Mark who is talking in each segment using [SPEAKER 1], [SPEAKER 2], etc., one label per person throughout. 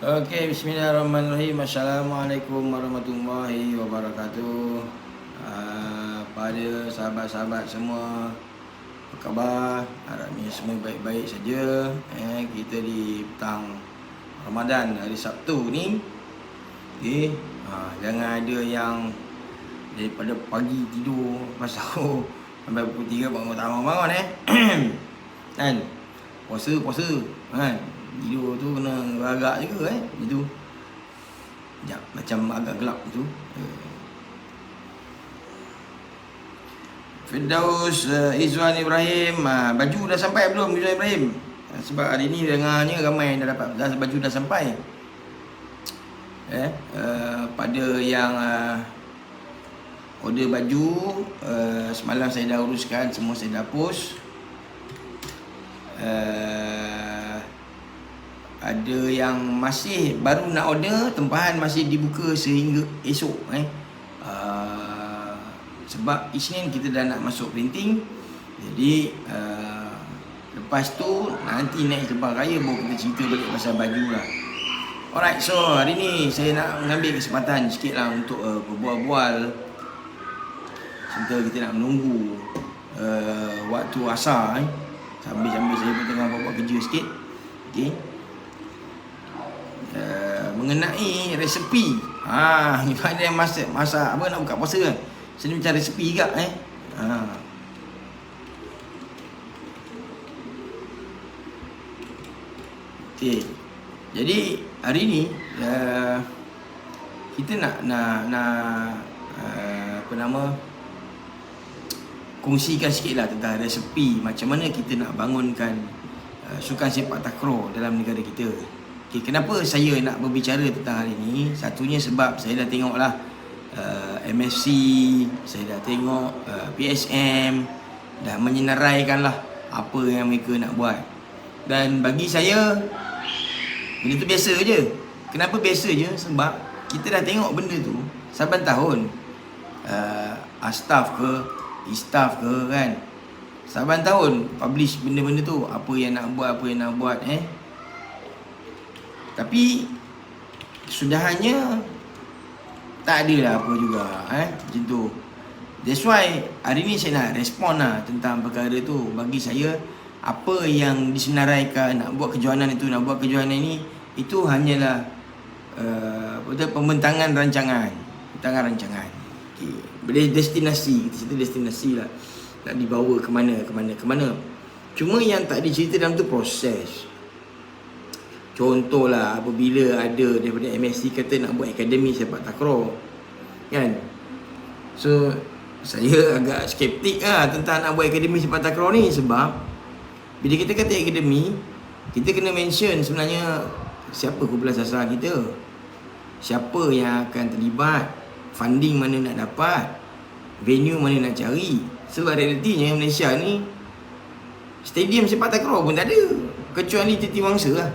[SPEAKER 1] Okey, bismillahirrahmanirrahim. Assalamualaikum warahmatullahi wabarakatuh. Pada sahabat-sahabat semua, apa khabar? Harapnya semua baik-baik saja. Kita di petang Ramadan, hari Sabtu ni. Okey, jangan ada yang daripada pagi tidur lepas sahur sampai pukul 3 bangun kan? Puasa kan? Tidur tu kena agak juga itu. Sekejap, macam agak gelap tu. Firdaus Izwan Ibrahim, baju dah sampai belum Izwan Ibrahim? Sebab hari ni dengarnya ramai dah dapat baju dah sampai. Pada yang order baju, semalam saya dah uruskan, semua saya dah post. Ada yang masih baru nak order, tempahan masih dibuka sehingga esok. Sebab Isnin kita dah nak masuk printing. Jadi lepas tu nanti next lepas raya baru kita cerita balik pasal baju lah. Alright, so hari ni saya nak mengambil kesempatan sikit lah untuk berbual-bual. Sebentar kita nak menunggu waktu asar sambil-sambil saya pun tengah buat kerja sikit. Okay. Mengenai resepi. Ni pada yang masak apa nak buka puasa kan. Sini macam resepi juga Okey. Jadi hari ni kita nak kongsikan sikitlah tentang resepi macam mana kita nak bangunkan sukan sepak takraw dalam negara kita. Okay, kenapa saya nak berbicara tentang hari ini? Satunya sebab saya dah tengoklah MFC, saya dah tengok PSM, dah menyenaraikan lah apa yang mereka nak buat. Dan bagi saya, benda tu biasa je. Kenapa biasa je? Sebab kita dah tengok benda tu saban tahun. Staff ke, e-staff ke kan, saban tahun publish benda-benda tu, apa yang nak buat, Tapi kesudahannya tak ada lah apa juga macam tu. That's why hari ni saya nak respon lah tentang perkara tu. Bagi saya, apa yang disenaraikan nak buat kejohanan itu, nak buat kejohanan ini, itu hanyalah pembentangan rancangan. Okay. Destinasi, kita cerita destinasi lah, nak dibawa ke mana. Cuma yang tak dicerita dalam tu proses. Contohlah apabila ada daripada MSC kata nak buat akademi sepak takraw kan. So saya agak skeptik lah tentang nak buat akademi sepak takraw ni. Sebab bila kita kata akademi, kita kena mention sebenarnya siapa kumpulan sasar kita, siapa yang akan terlibat, funding mana nak dapat, venue mana nak cari. Sebab realitinya Malaysia ni stadium sepak takraw pun tak ada, kecuali Titi Wangsa lah.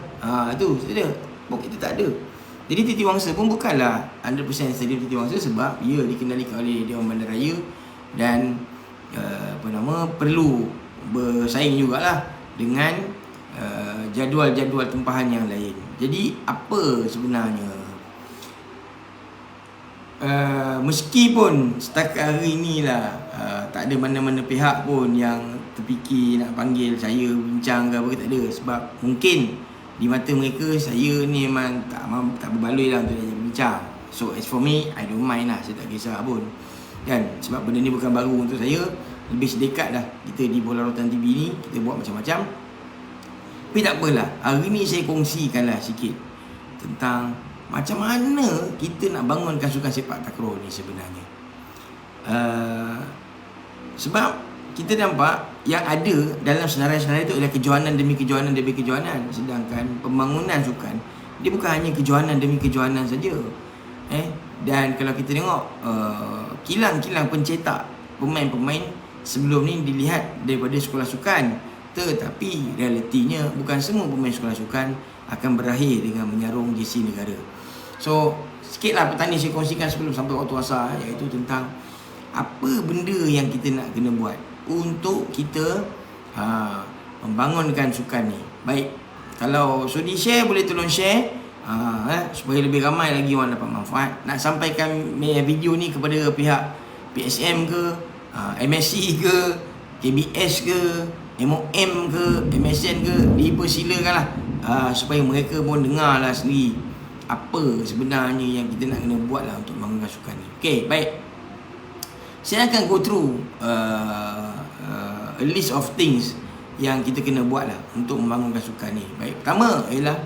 [SPEAKER 1] Tu saja. Kita tak ada. Jadi Titi Wangsa pun bukanlah 100% stadium Titi Wangsa, sebab ia dikendalikan oleh Dewan Bandaraya dan perlu bersaing jugalah dengan jadual-jadual tempahan yang lain. Jadi apa sebenarnya, meskipun setakat hari ni lah tak ada mana-mana pihak pun yang terfikir nak panggil saya bincang ke apa, tak ada. Sebab mungkin di mata mereka saya ni memang tak berbaloi lah untuk dia bincang. So as for me, I don't mind lah, saya tak kisah pun kan. Sebab benda ni bukan baru untuk saya, lebih sedekat dah kita di Bola Rotan TV ni kita buat macam-macam. Tapi tak apalah, hari ni saya kongsikanlah sikit tentang macam mana kita nak bangunkan sukan sepak takraw ni sebenarnya. Sebab kita nampak yang ada dalam senarai-senarai itu adalah kejohanan demi kejohanan demi kejohanan. Sedangkan pembangunan sukan, dia bukan hanya kejohanan demi kejohanan saja. Dan kalau kita tengok kilang-kilang pencetak pemain-pemain sebelum ni dilihat daripada sekolah sukan. Tetapi realitinya bukan semua pemain sekolah sukan akan berakhir dengan menyarung jersey negara. So sikitlah petani saya kongsikan sebelum sampai waktu asar, iaitu tentang apa benda yang kita nak kena buat untuk kita membangunkan sukan ni. Baik, kalau sudi share boleh tolong share supaya lebih ramai lagi orang dapat manfaat. Nak sampaikan video ni kepada pihak PSM ke, MSC ke, KBS ke, MOM ke, MSN ke, dipersilakanlah supaya mereka pun dengar lah sendiri apa sebenarnya yang kita nak kena buat lah untuk membangunkan sukan ni. Okay, baik. Saya akan go through a list of things yang kita kena buat lah untuk membangunkan sukan ni. Baik, pertama ialah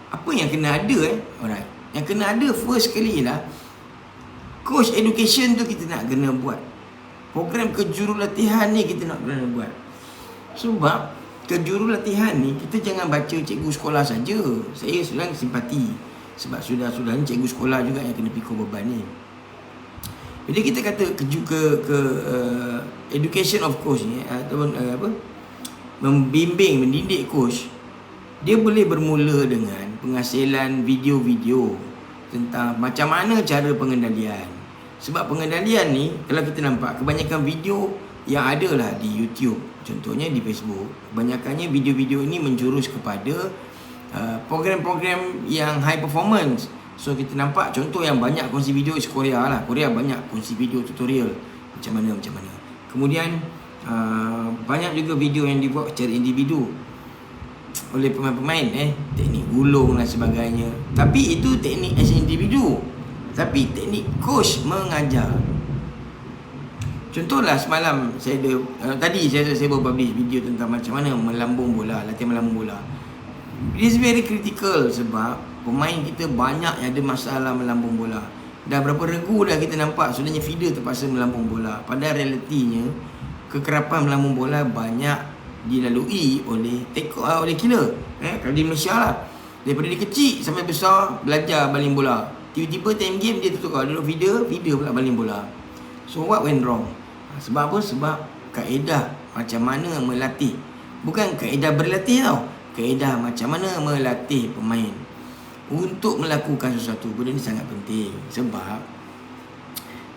[SPEAKER 1] apa yang kena ada alright. Yang kena ada first sekali ialah coach education tu kita nak kena buat. Program kejurulatihan ni kita nak kena buat. Sebab kejurulatihan ni kita jangan baca cikgu sekolah saja. Saya sebenarnya simpati sebab sudah ni cikgu sekolah juga yang kena pikul beban ni. Bila kita kata education of coach ni ataupun membimbing, mendidik coach, dia boleh bermula dengan penghasilan video-video tentang macam mana cara pengendalian. Sebab pengendalian ni kalau kita nampak kebanyakan video yang ada lah di YouTube, contohnya di Facebook, kebanyakannya video-video ini menjurus kepada program-program yang high performance. So kita nampak contoh yang banyak kongsi video is Korea lah. Korea banyak kongsi video tutorial macam mana. Kemudian banyak juga video yang dibuat secara individu oleh pemain-pemain, teknik gulung dan sebagainya. Tapi itu teknik as individu, tapi teknik coach mengajar. Contohlah semalam saya ada tadi saya baru publish video tentang macam mana melambung bola, latihan melambung bola. It is very critical sebab pemain kita banyak yang ada masalah melambung bola. Dah berapa regu dah kita nampak sebenarnya feeder terpaksa melambung bola. Padahal realitinya kekerapan melambung bola banyak dilalui oleh killer. Kalau di Malaysia lah, daripada dia kecil sampai besar belajar baling bola, tiba-tiba time game dia tukar duduk feeder pula baling bola. So what went wrong? Sebab apa? Sebab kaedah macam mana melatih, bukan kaedah berlatih tau, kaedah macam mana melatih pemain untuk melakukan sesuatu. Benda ni sangat penting. Sebab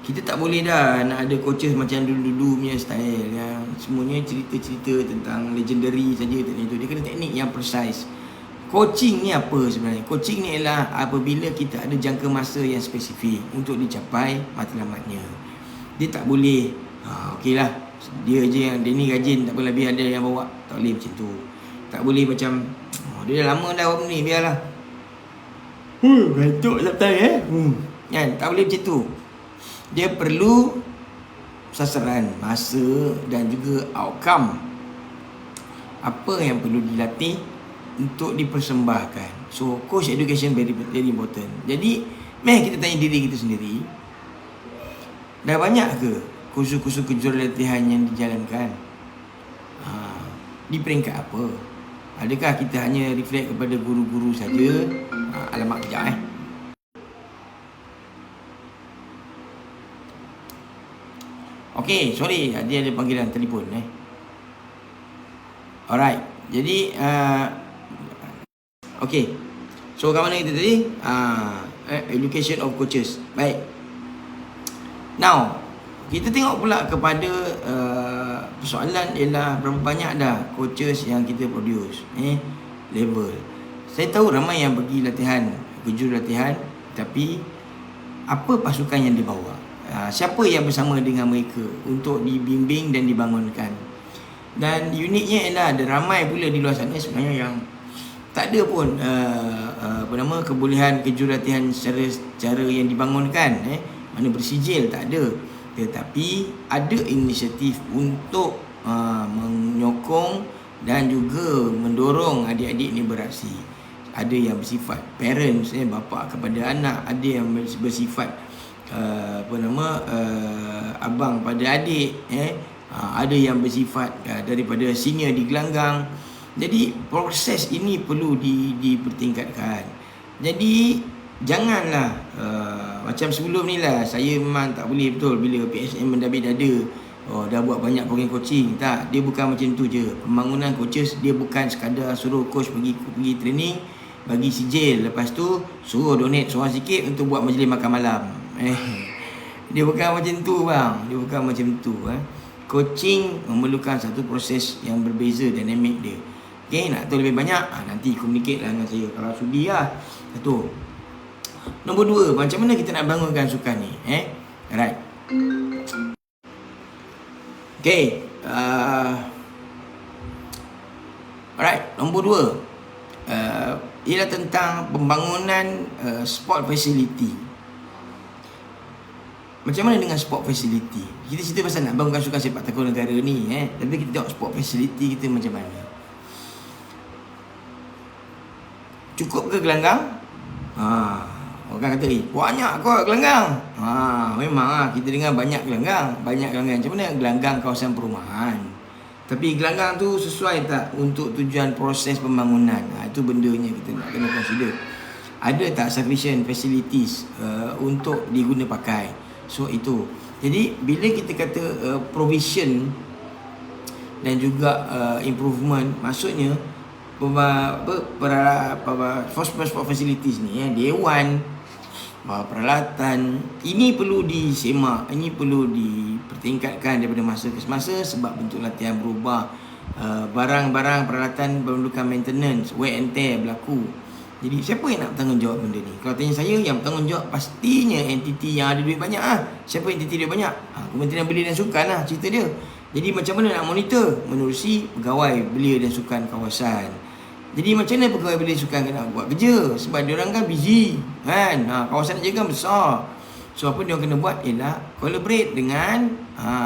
[SPEAKER 1] kita tak boleh dah nak ada coaches macam dulu-dulu punya style yang semuanya cerita-cerita tentang legendary saja, teknik itu. Dia kena teknik yang precise. Coaching ni apa sebenarnya? Coaching ni ialah apabila kita ada jangka masa yang spesifik untuk dicapai matlamatnya. Dia tak boleh okey lah, dia je yang dia ni rajin, tak boleh lebih ada yang bawa. Tak boleh macam tu. Tak boleh macam dia dah lama dah buat ni, biarlah. Gantuk sampai kan, tak boleh macam tu. Dia perlu sasaran, masa dan juga outcome. Apa yang perlu dilatih untuk dipersembahkan. So coach education very important. Jadi kita tanya diri kita sendiri, dah banyak ke kursus-kursus kejurulatihan yang dijalankan? Di peringkat apa? Adakah kita hanya reflect kepada guru-guru saja? Alamak kejap Okey, sorry, dia ada panggilan telefon Alright. Jadi okey. So kat mana kita tadi? Education of coaches. Baik. Now, kita tengok pula kepada persoalan ialah berapa banyak dah coaches yang kita produce, level. Saya tahu ramai yang pergi latihan, kejurulatihan, tapi apa pasukan yang dibawa? Siapa yang bersama dengan mereka untuk dibimbing dan dibangunkan? Dan uniknya ialah ada ramai pula di luar sana sebenarnya yang tak ada pun kebolehan kejurulatihan secara yang dibangunkan, mana bersijil tak ada. Tetapi ada inisiatif untuk menyokong dan juga mendorong adik-adik ni beraksi. Ada yang bersifat parents, bapa kepada anak, ada yang bersifat abang pada adik, ada yang bersifat daripada senior di gelanggang. Jadi proses ini perlu dipertingkatkan. Jadi janganlah macam sebelum ni lah, saya memang tak boleh betul bila PSM mendabik dada, dah buat banyak program coaching. Tak, dia bukan macam tu je. Pembangunan coaches dia bukan sekadar suruh coach pergi training, bagi sijil, lepas tu suruh donate seorang sikit untuk buat majlis makan malam. Dia bukan macam tu bang. Dia bukan macam tu. Coaching memerlukan satu proses yang berbeza, dinamik dia. Okay, nak tahu lebih banyak, nanti communicate lah dengan saya. Kalau sudi lah. Satu. Nombor 2, macam mana kita nak bangunkan sukan ni? Alright. Okay. Alright. Nombor 2. Ialah tentang pembangunan sport facility. Macam mana dengan sport facility? Kita cerita pasal nak bangunkan sukan sepak takraw negara ni. Tapi kita tengok sport facility kita macam mana. Cukup ke gelanggang? Orang kata, banyak kot gelanggang. Memang kita dengar banyak gelanggang. Macam mana gelanggang kawasan perumahan? Tapi gelanggang tu sesuai tak untuk tujuan proses pembangunan? Itu bendanya kita nak kena consider. Ada tak sufficient facilities untuk diguna pakai? So itu. Jadi bila kita kata provision dan juga improvement, maksudnya sport facilities ni, dewan, peralatan, ini perlu disemak, ini perlu dipertingkatkan daripada masa ke semasa sebab bentuk latihan berubah, barang-barang peralatan memerlukan maintenance, wear and tear berlaku. Jadi siapa yang nak bertanggungjawab benda ni? Kalau tanya saya, yang bertanggungjawab pastinya entiti yang ada duit banyak Siapa entiti duit banyak? Kementerian Belia dan Sukan lah cerita dia. Jadi macam mana nak monitor? Menerusi pegawai belia dan sukan kawasan. Jadi macam mana pegawai belia sukan kena buat kerja? Sebab diorang kan busy kan. Kawasan dia kan besar. So apa diorang kena buat ialah collaborate dengan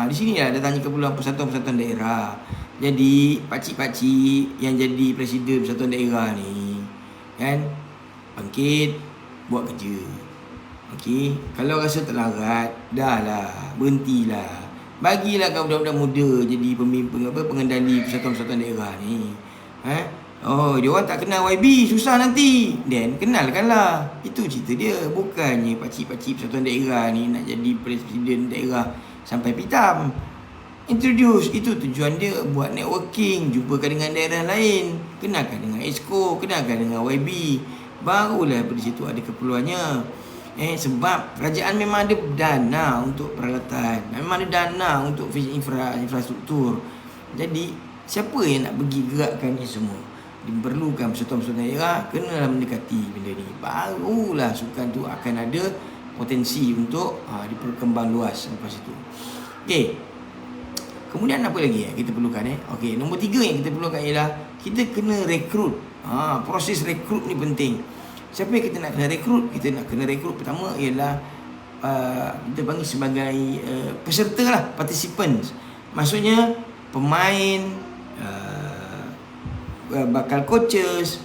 [SPEAKER 1] di sini lah datangnya keperluan persatuan-persatuan daerah. Jadi pakcik-pakcik yang jadi presiden persatuan daerah ni kan, bangkit buat kerja. Okey, kalau rasa terlarat, dah lah, berhentilah. Bagilah kau budak-budak muda jadi pemimpin pengendali persatuan-persatuan daerah ni. Dia orang tak kenal YB, susah nanti. Dan kenalkanlah. Itu cerita dia. Bukannya pakcik-pakcik persatuan daerah ni nak jadi presiden daerah sampai pitam. Introduce, itu tujuan dia, buat networking, jumpakan dengan daerah lain, kenalkan dengan EXCO, kenalkan dengan YB. Barulah dari situ ada keperluannya. Sebab kerajaan memang ada dana untuk peralatan, memang ada dana untuk infrastruktur. Jadi siapa yang nak pergi gerakkan ni semua? Diperlukan persatuan-persatuan daerah kenalah mendekati benda ni. Barulah sukan tu akan ada potensi untuk diperkembang luas lepas itu. Okey. Kemudian apa lagi kita perlukan? Okey, nombor 3 yang kita perlukan ialah kita kena rekrut. Proses rekrut ni penting. Siapa yang kita nak kena rekrut? Kita nak kena rekrut pertama ialah kita panggil sebagai peserta lah, participants. Maksudnya pemain, bakal coaches,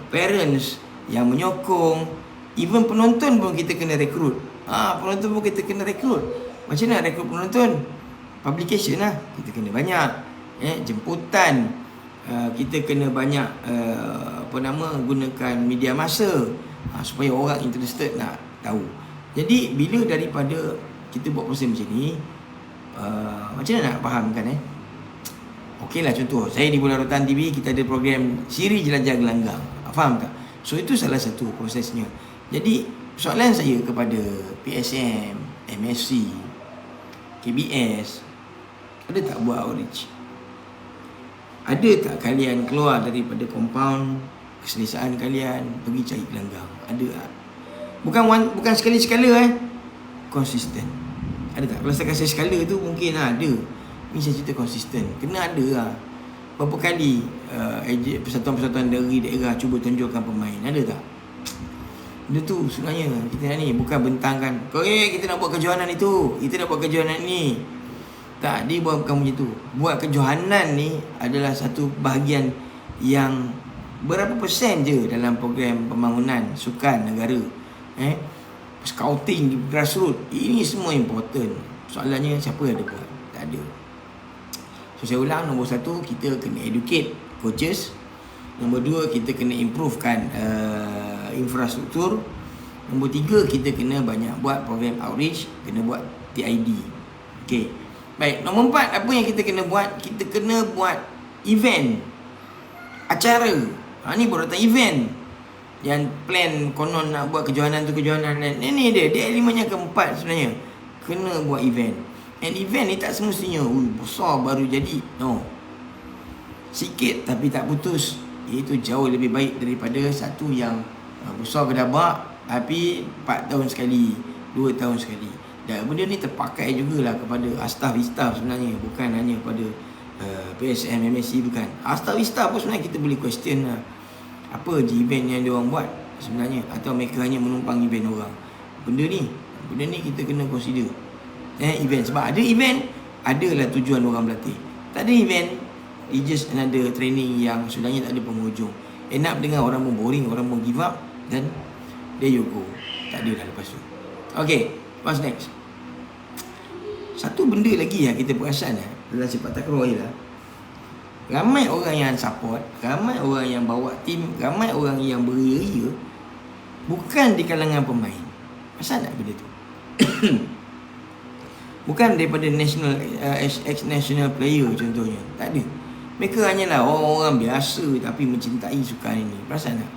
[SPEAKER 1] parents yang menyokong, even penonton pun kita kena rekrut. Penonton pun kita kena rekrut. Macam mana rekrut penonton? Publication lah, kita kena banyak. Jemputan, kita kena banyak gunakan media massa supaya orang interested nak tahu. Jadi bila daripada kita buat proses macam ni, macam mana nak fahamkan? Okey lah, contoh saya di Bola Rotan TV, kita ada program Siri Jelajah Gelanggang. Faham tak? So itu salah satu prosesnya. Jadi soalan saya kepada PSM, MSC, KBS, ada tak buat outreach? Ada tak kalian keluar daripada kompaun keselesaan kalian pergi cari gelanggang? Ada tak? Bukan sekali-sekala konsisten. Ada tak? Kalau saya kasi skala tu mungkin ada. Ni saya cerita konsisten. Kena ada lah. Berapa kali persatuan-persatuan dari daerah cuba tunjukkan pemain? Ada tak? Dia tu sebenarnya kita ni bukan bentangkan. Kita nak buat kejohanan itu, kita nak buat kejohanan ni. Tak, dia buat bukan macam tu. Buat kejohanan ni adalah satu bahagian yang berapa persen je dalam program pembangunan sukan negara. Scouting di grassroots, ini semua important. Soalannya siapa yang ada buat? Tak ada. So saya ulang, nombor 1 kita kena educate coaches. Nombor 2 kita kena improvekan infrastruktur. Nombor 3 kita kena banyak buat program outreach, kena buat TID. Okey. Baik, nombor 4 apa yang kita kena buat? Kita kena buat event, acara. Ni baru datang event. Yang plan konon nak buat kejohanan tu kejohanan. Ini dia elemen yang keempat sebenarnya. Kena buat event. And event ni tak semestinya besar baru jadi. No. sikit tapi tak putus. Itu jauh lebih baik daripada satu yang besar gedabak tapi 4 tahun sekali, 2 tahun sekali. Dan benda ni terpakai jugalah kepada staff sebenarnya, bukan hanya pada PSM, MSC, bukan. Staff pun sebenarnya kita boleh question lah, apa je event yang dia orang buat sebenarnya, atau mereka hanya menumpang event orang. Benda ni kita kena consider event. Sebab ada event adalah tujuan orang berlatih. Tak ada event, it's just another training yang sebenarnya tak ada penghujung. End up dengan orang pun boring, orang pun give up, dan there you go, tak ada dah lepas tu. Okay, what's next? Satu benda lagi yang kita perasan dalam sepak takraw ialah ramai orang yang support, ramai orang yang bawa tim, ramai orang yang beria-ria bukan di kalangan pemain. Pasal tak benda tu? Bukan daripada national ex-national player contohnya. Tak ada. Mereka hanyalah orang-orang biasa tapi mencintai sukan ini. Perasan tak?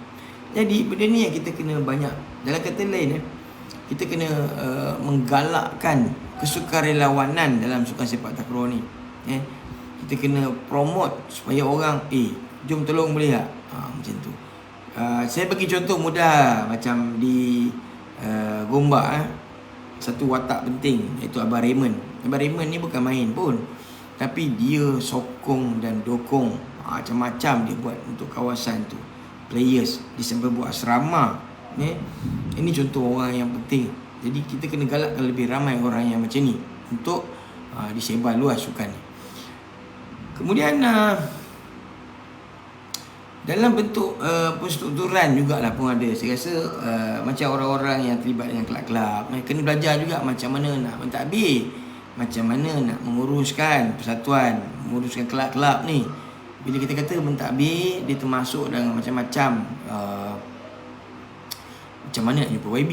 [SPEAKER 1] Jadi benda ni yang kita kena banyak, dalam kata lain kita kena menggalakkan kesukarelawanan dalam sukan sepak takraw ni. Kita kena promote supaya orang jom tolong boleh tak? Macam tu. Saya bagi contoh mudah macam di Gombak satu watak penting iaitu Abang Raymond. Abang Raymond ni bukan main pun, tapi dia sokong dan dokong macam-macam dia buat untuk kawasan tu. Players dia sampai buat asrama. Ini contoh orang yang penting. Jadi kita kena galakkan lebih ramai orang yang macam ni untuk disebar luas sukan ni. Kemudian dalam bentuk penstrukturan jugalah pun ada. Saya rasa macam orang-orang yang terlibat dengan kelab-kelab kena belajar juga macam mana nak mentadbir, macam mana nak menguruskan persatuan, menguruskan kelab-kelab ni. Bila kita kata mentadbir, dia termasuk dalam macam-macam macam mana nak jumpa YB,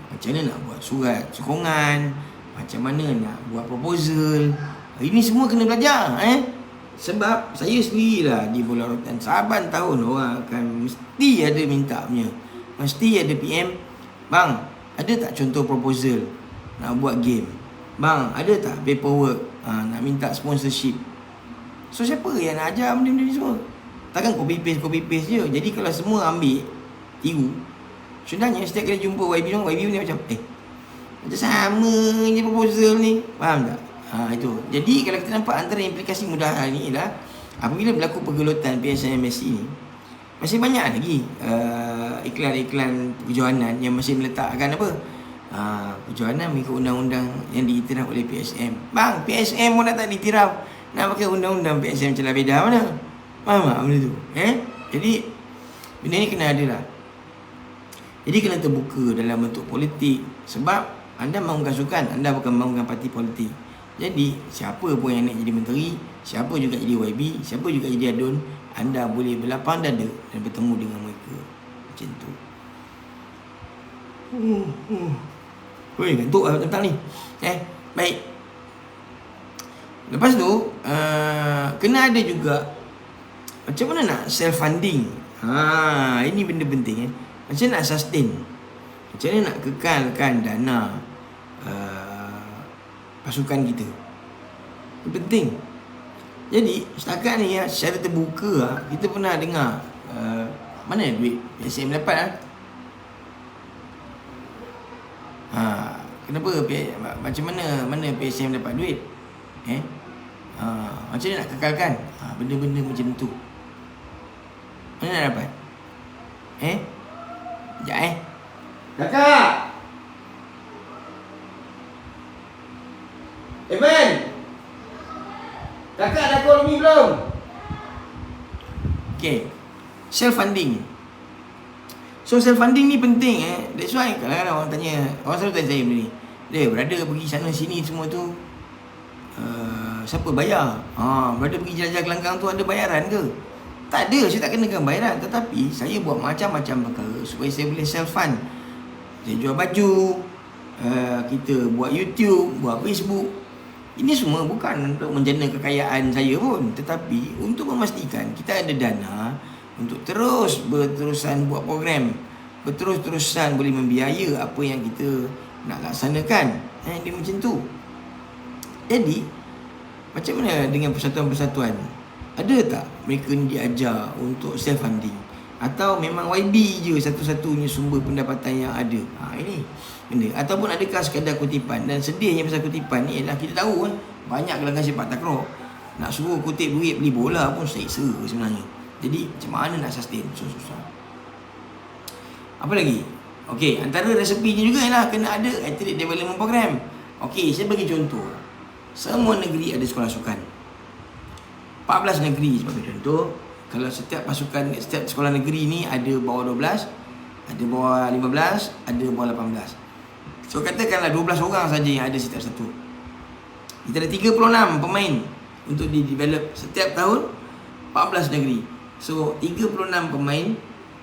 [SPEAKER 1] macam mana nak buat surat sokongan, macam mana nak buat proposal. Ini semua kena belajar Sebab saya sendirilah di bola rotan saban tahun orang akan mesti ada minta punya. Mesti ada PM, bang, ada tak contoh proposal nak buat game? Bang, ada tak paperwork nak minta sponsorship? So siapa yang nak ajar benda-benda ni semua? Takkan copy paste je. Jadi kalau semua ambil tiru, sebenarnya setiap kali jumpa YB ni macam macam sama je proposal ni. Faham tak? Itu. Jadi kalau kita nampak antara implikasi mudah ni ialah apabila berlaku pergelutan PSM MSC ni, masih banyak lagi iklan-iklan kejohanan yang masih meletakkan apa? Kejohanan mengikut undang-undang yang diiktiraf oleh PSM. Bang, PSM pun dah tak diiktiraf, nak pakai undang-undang PSM celah beda mana? Faham tak benda tu? Jadi benda ni kena ada lah. Jadi kena terbuka dalam bentuk politik. Sebab anda mahukan sukan, anda bukan mahukan parti politik. Jadi siapa pun yang nak jadi menteri, siapa juga jadi YB, siapa juga jadi adun, anda boleh berlapang dada dan bertemu dengan mereka. Macam tu. Gantuk lah tentang ni. Baik. Lepas tu kena ada juga macam mana nak self funding. Ini benda penting. Macam mana nak sustain, macam mana nak kekalkan dana pasukan kita. Itu penting. Jadi setakat ni secara terbuka kita pernah dengar mana duit PSM dapat kenapa macam mana PSM dapat duit? Macam mana nak kekalkan benda-benda macam tu? Mana nak dapat? Sekejap Kakak! Evan! Kakak dah call me belum? Okay, self-funding. So self-funding ni penting That's why kadang-kadang orang tanya, orang selalu tanya saya benda ni, dia berada pergi sana sini semua tu siapa bayar? Berada pergi jelajah gelanggang tu ada bayaran ke? Tak ada, saya tak kenakan bayaran. Tetapi saya buat macam-macam perkara supaya saya boleh self-fund. Saya jual baju, kita buat YouTube, buat Facebook. Ini semua bukan untuk menjana kekayaan saya pun, tetapi untuk memastikan kita ada dana untuk berterusan buat program, berterus-terusan boleh membiaya apa yang kita nak laksanakan. Dia macam tu. Jadi macam mana dengan persatuan-persatuan? Ada tak mereka ni diajar untuk self funding, atau memang YB je satu-satunya sumber pendapatan yang ada? Ini benda. Ataupun adakah sekadar kutipan? Dan sedihnya pasal kutipan ni ialah kita tahu banyak gelanggang sepak takraw nak suruh kutip duit beli bola pun seksa sebenarnya. Jadi macam mana nak sustain? Susah. Apa lagi? Okey, antara resepinya juga ialah kena ada athlete development program. Okey, saya bagi contoh. Semua negeri ada sekolah sukan. 14 negeri sebagai contoh. Kalau setiap pasukan, setiap sekolah negeri ni ada bawah 12, ada bawah 15, ada bawah 18. So katakanlah 12 orang saja yang ada setiap satu. Kita ada 36 pemain untuk di-develop setiap tahun, 14 negeri. So 36 pemain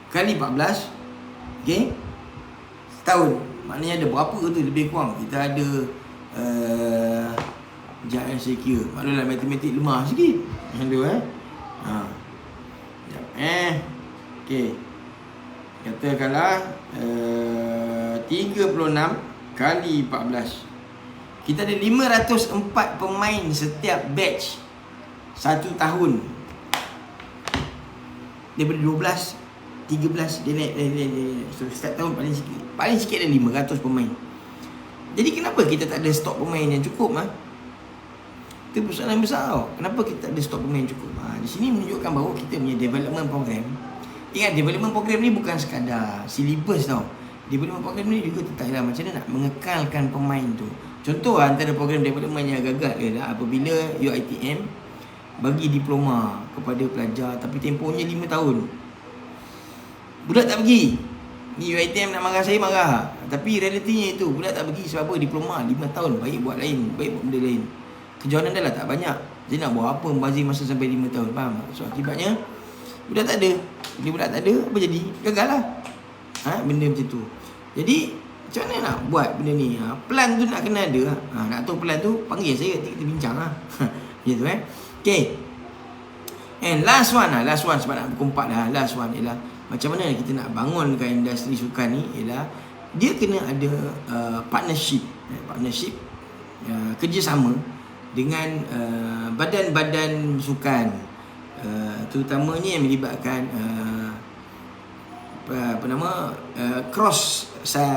[SPEAKER 1] kali 14, okey, setahun. Maknanya ada berapa tu lebih kurang? Kita ada jangan saya kira. Maknanya matematik lemah sikit. Macam tu okey. Katakanlah 36 kali 14. Kita ada 504 pemain setiap batch satu tahun. Daripada 12, 13 dia naik. So setiap tahun paling sikit ada 500 pemain. Jadi kenapa kita tak ada stok pemain yang cukup? Itu persoalan besar tau. Kenapa kita tak ada stok pemain cukup? Di sini menunjukkan bahawa kita punya development program. Ingat, development program ni bukan sekadar syllabus tau. Development program ni juga tentang macam mana nak mengekalkan pemain tu. Contoh antara program development yang gagal ialah apabila UiTM bagi diploma kepada pelajar tapi tempohnya 5 tahun. Budak tak pergi. Ni UiTM nak marah saya, marah. Tapi realitinya itu, budak tak pergi sebab apa? Diploma 5 tahun, baik buat lain, baik buat benda lain. Kejuanan dah lah tak banyak. Jadi nak buat apa membazir masa sampai 5 tahun, faham? So akibatnya budak tak ada. Bila budak tak ada, apa jadi? Gagal lah. Benda macam tu. Jadi macam mana nak buat benda ni? Plan tu nak kena ada. Nak tahu plan tu, panggil saya, kita bincang lah. Macam tu Okay. And last one sebab nak pukul 4 dah. Last one ialah macam mana kita nak bangunkan industri sukan ni ialah dia kena ada partnership, kerjasama dengan badan-badan sukan, terutamanya yang melibatkan cross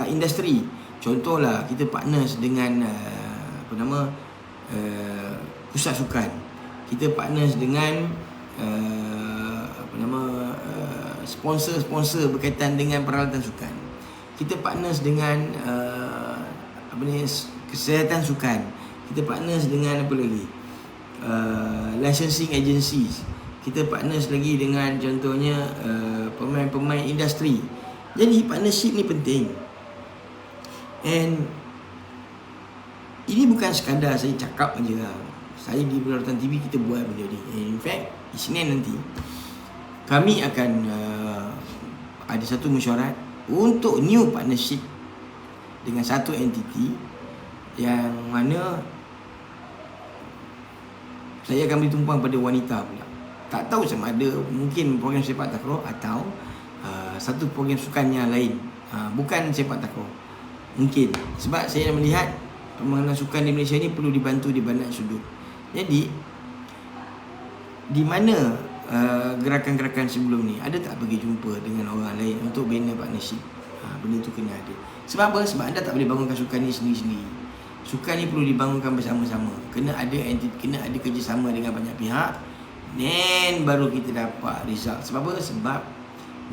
[SPEAKER 1] industry. Contohlah kita partners dengan pusat sukan. Kita partners dengan sponsor berkaitan dengan peralatan sukan. Kita partners dengan kesihatan sukan. Kita partners dengan apa lagi? Licensing agencies. Kita partners lagi dengan contohnya pemain-pemain industri. Jadi partnership ni penting. And ini bukan sekadar saya cakap aja lah. Saya di Berlautan TV kita buat benda ni. In fact, Isnin nanti kami akan ada satu mesyuarat untuk new partnership dengan satu entiti yang mana saya akan beri tumpuan pada wanita pula. Tak tahu sama ada mungkin program sepak takraw atau satu program sukan yang lain, bukan sepak takraw. Mungkin sebab saya melihat pembangunan sukan di Malaysia ni perlu dibantu di banyak sudut. Jadi di mana gerakan-gerakan sebelum ni ada tak pergi jumpa dengan orang lain untuk bina partnership? Benda tu kena ada. Sebab apa? Sebab anda tak boleh bangunkan sukan ni sendiri-sendiri. Sukan ni perlu dibangunkan bersama-sama. Kena ada kerjasama dengan banyak pihak. Then baru kita dapat result. Sebab apa? Sebab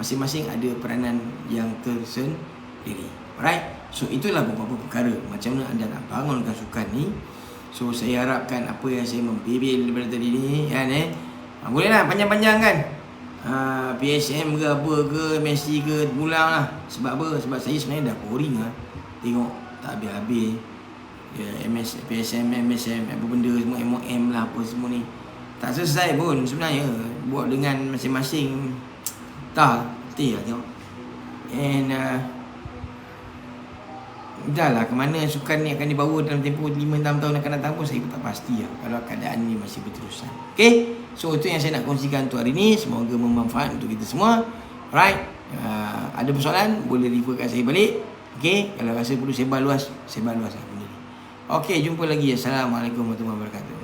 [SPEAKER 1] masing-masing ada peranan yang tersendiri. Alright? So itulah beberapa perkara macam mana anda nak bangunkan sukan ni. So saya harapkan apa yang saya membebel daripada tadi ni boleh lah panjang-panjang kan. PSM ke apa ke, Messi ke, pulang lah. Sebab apa? Sebab saya sebenarnya dah boring lah tengok tak habis-habis PSM, MSM, apa benda semua, MOM lah apa semua ni. Tak selesai pun sebenarnya. Buat dengan masing-masing. Tak, letih lah tengok. And dah lah ke mana sukan ni akan dibawa dalam tempoh 5-6 tahun akan datang pun saya pun tak pasti lah kalau keadaan ni masih berterusan. Okay, so itu yang saya nak kongsikan untuk hari ni. Semoga bermanfaat untuk kita semua. Alright, ada persoalan boleh refer kat saya balik. Okay, kalau rasa perlu sebar luas lah benda ni. Okay, jumpa lagi. Assalamualaikum warahmatullahi wabarakatuh.